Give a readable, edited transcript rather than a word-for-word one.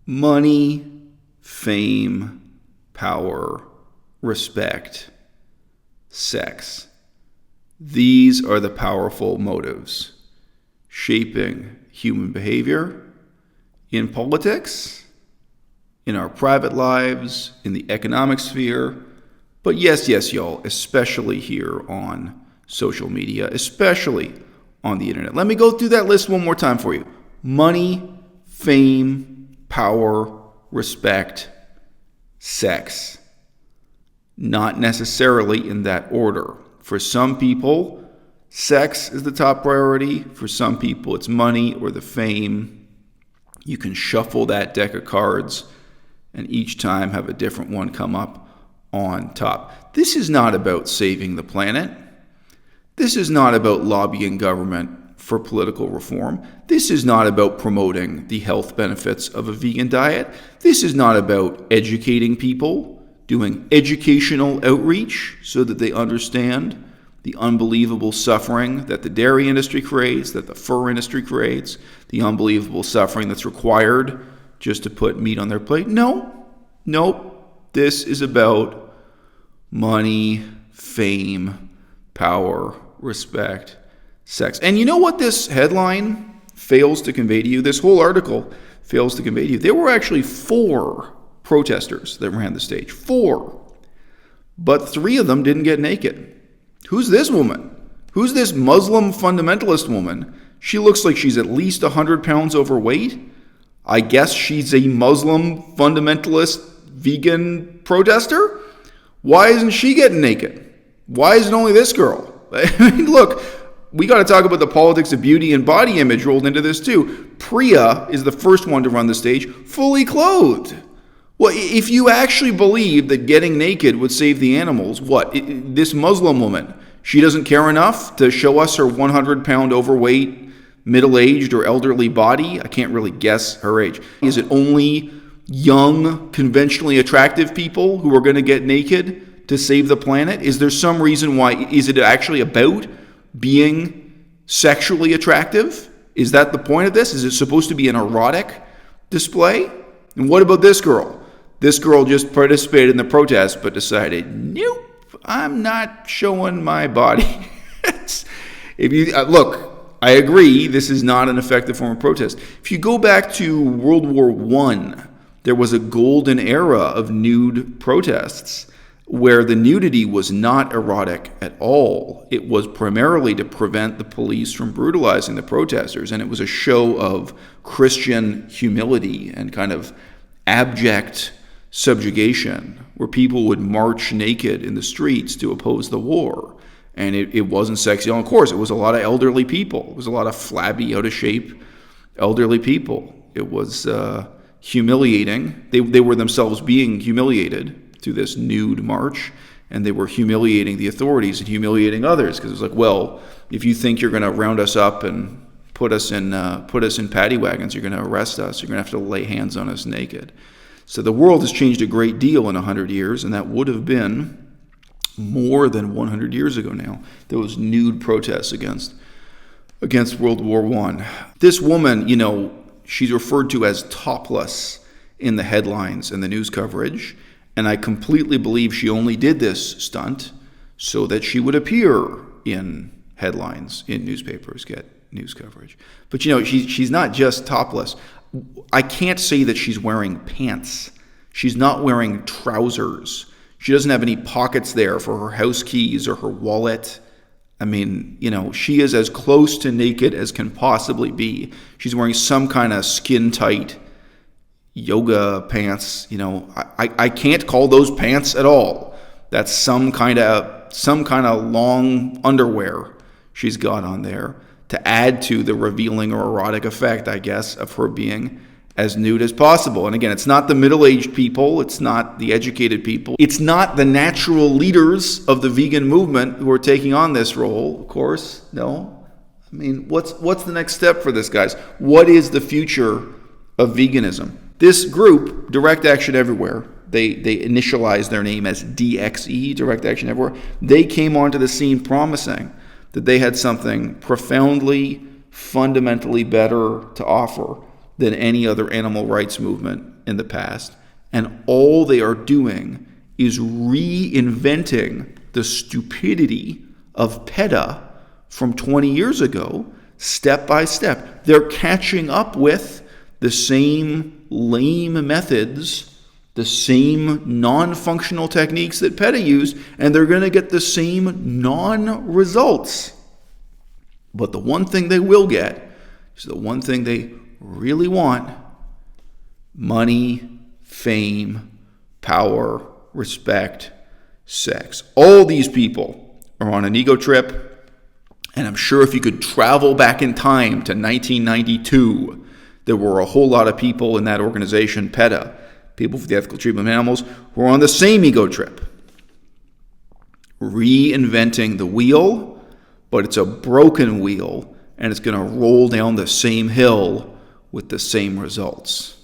Money, fame, power, respect, sex. These are the powerful motives shaping human behavior in politics, in our private lives, in the economic sphere, but yes, y'all, especially here on social media, especially on the internet. Let me go through that list one more time for you. Money, fame, power, respect, sex. Not necessarily in that order. For some people, sex is the top priority. For some people, it's money or the fame. You can shuffle that deck of cards and each time have a different one come up on top. This is not about saving the planet. This is not about lobbying government for political reform. This is not about promoting the health benefits of a vegan diet. This is not about educating people, doing educational outreach so that they understand the unbelievable suffering that the dairy industry creates, that the fur industry creates, the unbelievable suffering that's required just to put meat on their plate. Nope. This is about money, fame, power, respect, sex. And you know what this headline fails to convey to you? This whole article fails to convey to you. There were actually 4 protesters that ran the stage. 4. But 3 of them didn't get naked. Who's this woman? Who's this Muslim fundamentalist woman? She looks like she's at least 100 pounds overweight. I guess she's a Muslim fundamentalist vegan protester? Why isn't she getting naked? Why is it only this girl? I mean, look, we got to talk about the politics of beauty and body image rolled into this too. Priya is the first one to run the stage fully clothed. Well, if you actually believe that getting naked would save the animals, this Muslim woman, she doesn't care enough to show us her 100-pound overweight, middle-aged or elderly body? I can't really guess her age. Is it only young, conventionally attractive people who are going to get naked to save the planet? Is there some reason why? Is it actually about being sexually attractive? Is that the point of this? Is it supposed to be an erotic display? And what about this girl? This girl just participated in the protest but decided, nope, I'm not showing my body. Look, I agree, this is not an effective form of protest. If you go back to World War I, there was a golden era of nude protests where the nudity was not erotic at all. It was primarily to prevent the police from brutalizing the protesters, and it was a show of Christian humility and kind of abject subjugation where people would march naked in the streets to oppose the war. And it wasn't sexy. And of course, it was a lot of elderly people. It was a lot of flabby, out-of-shape elderly people. It was humiliating. They were themselves being humiliated through this nude march, and they were humiliating the authorities and humiliating others because it was like, well, if you think you're going to round us up and put us in paddy wagons, you're going to arrest us. You're going to have to lay hands on us naked. So the world has changed a great deal in 100 years, and that would have been more than 100 years ago now. There was nude protests against World War I. This woman, she's referred to as topless in the headlines and the news coverage, and I completely believe she only did this stunt so that she would appear in headlines, in newspapers, get news coverage. But she's not just topless. I can't say that she's wearing pants. She's not wearing trousers. She doesn't have any pockets there for her house keys or her wallet. I mean, she is as close to naked as can possibly be. She's wearing some kind of skin-tight yoga pants. I can't call those pants at all. That's some kind of long underwear she's got on there to add to the revealing or erotic effect, I guess, of her being as nude as possible. And again, it's not the middle-aged people, it's not the educated people, it's not the natural leaders of the vegan movement who are taking on this role, of course. No. I mean, what's the next step for this, guys? What is the future of veganism? This group, Direct Action Everywhere, they initialized their name as DXE, Direct Action Everywhere. They came onto the scene promising that they had something profoundly, fundamentally better to offer than any other animal rights movement in the past, and all they are doing is reinventing the stupidity of PETA from 20 years ago, step by step. They're catching up with the same lame methods, the same non-functional techniques that PETA used, and they're going to get the same non-results. But the one thing they will get is the one thing they really want: money, fame, power, respect, sex. All these people are on an ego trip, and I'm sure if you could travel back in time to 1992, there were a whole lot of people in that organization, PETA, People for the Ethical Treatment of Animals, who are on the same ego trip, reinventing the wheel, but it's a broken wheel, and it's going to roll down the same hill with the same results.